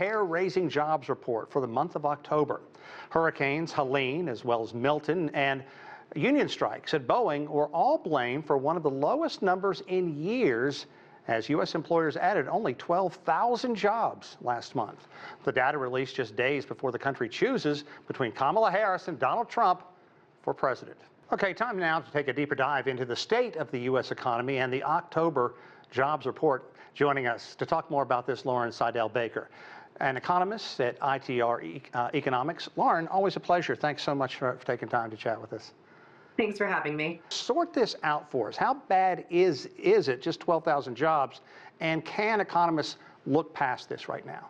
hair-raising jobs report for the month of October. Hurricanes Helene, as well as Milton, and union strikes at Boeing were all blamed for one of the lowest numbers in years, as U.S. employers added only 12,000 jobs last month. The data released just days before the country chooses between Kamala Harris and Donald Trump for president. Okay, time now to take a deeper dive into the state of the U.S. economy and the October jobs report. Joining us to talk more about this, Lauren Saidel-Baker, an economist at ITR Economics. Lauren, always a pleasure. Thanks so much for taking time to chat with us. Thanks for having me. Sort this out for us. How bad is it, just 12,000 jobs, and can economists look past this right now?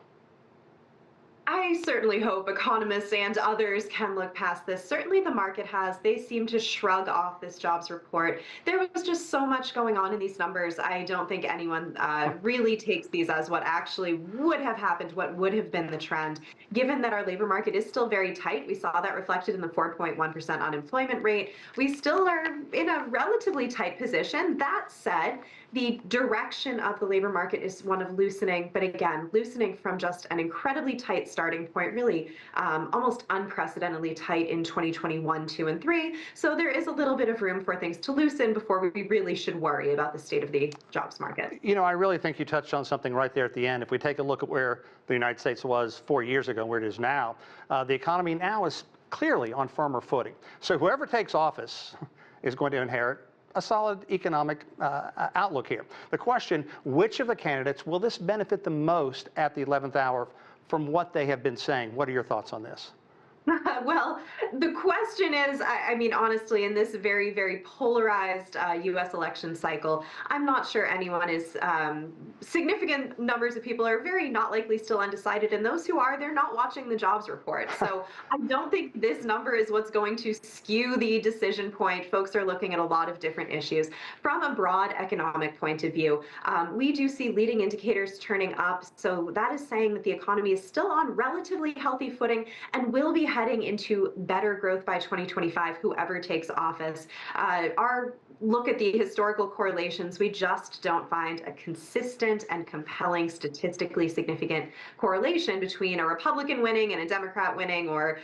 I certainly hope economists and others can look past this. Certainly the market has. They seem to shrug off this jobs report. There was just so much going on in these numbers. I don't think anyone really takes these as what actually would have happened, what would have been the trend, given that our labor market is still very tight. We saw that reflected in the 4.1% unemployment rate. We still are in a relatively tight position. That said, the direction of the labor market is one of loosening, but again, loosening from just an incredibly tight starting point, really almost unprecedentedly tight in 2021, 2, and 3. So there is a little bit of room for things to loosen before we really should worry about the state of the jobs market. You know, I really think you touched on something right there at the end. If we take a look at where the United States was 4 years ago and where it is now, the economy now is clearly on firmer footing. So whoever takes office is going to inherit a solid economic outlook here. The question, which of the candidates will this benefit the most at the 11th hour from what they have been saying? What are your thoughts on this? Well, the question is, I mean, honestly, in this very, very polarized U.S. election cycle, I'm not sure anyone is, significant numbers of people are very not likely still undecided, and those who are, they're not watching the jobs report. So I don't think this number is what's going to skew the decision point. Folks are looking at a lot of different issues. From a broad economic point of view, we do see leading indicators turning up, so that is saying that the economy is still on relatively healthy footing and will be heading into better growth by 2025, whoever takes office. Our look at the historical correlations, we just don't find a consistent and compelling, statistically significant correlation between a Republican winning and a Democrat winning, or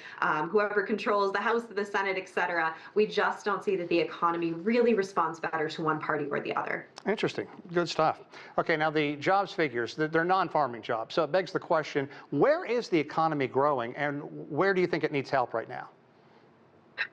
whoever controls the House, the Senate, etc. We just don't see that the economy really responds better to one party or the other. Interesting. Good stuff. Okay, now the jobs figures, they're non-farming jobs. So it begs the question, where is the economy growing and where do you think it needs help right now?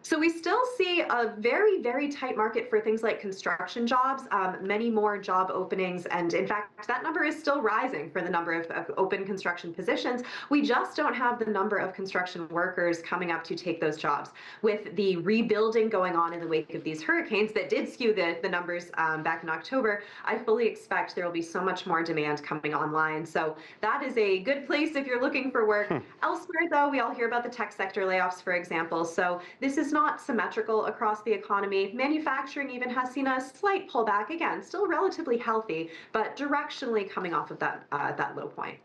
So we still see a very, very tight market for things like construction jobs, many more job openings. And in fact, that number is still rising for the number of open construction positions. We just don't have the number of construction workers coming up to take those jobs. With the rebuilding going on in the wake of these hurricanes that did skew the numbers back in October, I fully expect there will be so much more demand coming online. So that is a good place if you're looking for work. Elsewhere, though, we all hear about the tech sector layoffs, for example. So this is not symmetrical across the economy. Manufacturing even has seen a slight pullback, again, still relatively healthy, but directionally coming off of that low point.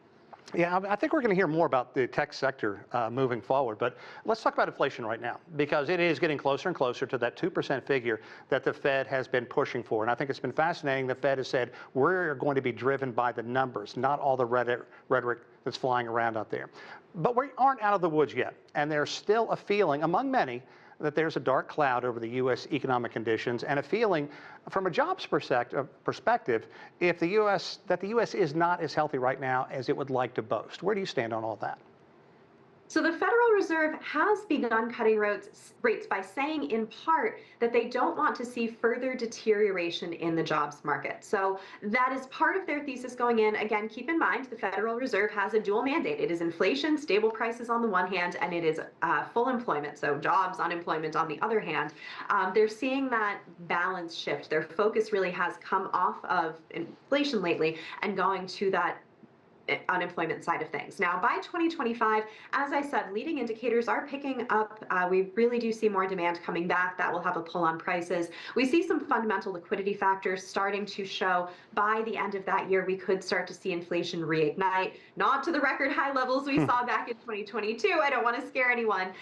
Yeah, I think we're going to hear more about the tech sector moving forward, but let's talk about inflation right now, because it is getting closer and closer to that 2% figure that the Fed has been pushing for. And I think it's been fascinating. The Fed has said we're going to be driven by the numbers, not all the rhetoric that's flying around out there. But we aren't out of the woods yet, and there's still a feeling among many that there's a dark cloud over the U.S. economic conditions, and a feeling from a jobs perspective that the U.S. is not as healthy right now as it would like to boast. Where do you stand on all that? So the Federal Reserve has begun cutting rates by saying in part that they don't want to see further deterioration in the jobs market. So that is part of their thesis going in. Again, keep in mind the Federal Reserve has a dual mandate. It is inflation, stable prices on the one hand, and it is full employment, so jobs, unemployment on the other hand. They're seeing that balance shift. Their focus really has come off of inflation lately and going to that unemployment side of things. Now, by 2025, as I said, leading indicators are picking up. We really do see more demand coming back. That will have a pull on prices. We see some fundamental liquidity factors starting to show. By the end of that year, we could start to see inflation reignite, not to the record high levels we saw back in 2022. I don't want to scare anyone,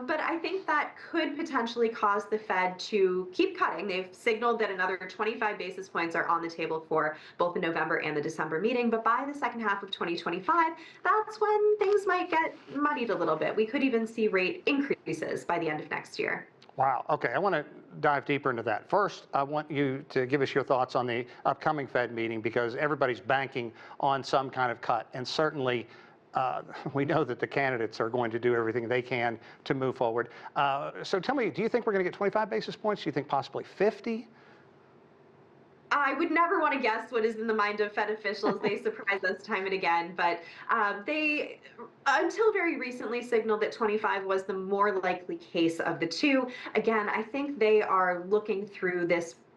but I think that could potentially cause the Fed to keep cutting. They've signaled that another 25 basis points are on the table for both the November and the December meeting, but by the second half of of 2025, that's when things might get muddied a little bit. We could even see rate increases by the end of next year. Wow. Okay. I want to dive deeper into that. First, I want you to give us your thoughts on the upcoming Fed meeting, because everybody's banking on some kind of cut. And certainly, we know that the candidates are going to do everything they can to move forward. So tell me, do you think we're going to get 25 basis points? Do you think possibly 50? I would never want to guess what is in the mind of Fed officials. They surprise us time and again, but they, until very recently, signaled that 25 was the more likely case of the two. Again, I think they are looking through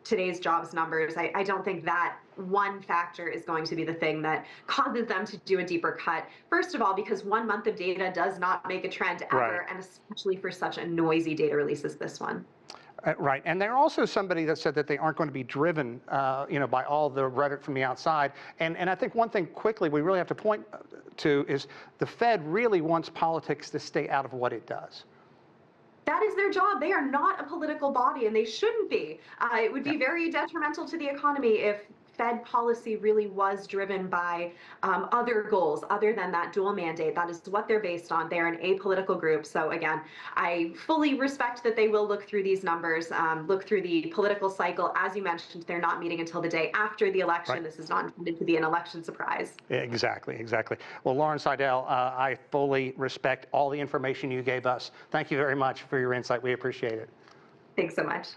today's jobs numbers. I don't think that one factor is going to be the thing that causes them to do a deeper cut. First of all, because 1 month of data does not make a trend ever, Right. and especially for such a noisy data release as this one. Right, and they're also somebody that said that they aren't going to be driven, by all the rhetoric from the outside. And I think one thing quickly we really have to point to is the Fed really wants politics to stay out of what it does. That is their job. They are not a political body, and they shouldn't be. It would be very detrimental to the economy if Fed policy really was driven by other goals other than that dual mandate. That is what they're based on. They're an apolitical group. So again, I fully respect that they will look through these numbers, look through the political cycle. As you mentioned, they're not meeting until the day after the election. Right. This is not intended to be an election surprise. Exactly, exactly. Well, Lauren Saidel, I fully respect all the information you gave us. Thank you very much for your insight. We appreciate it. Thanks so much.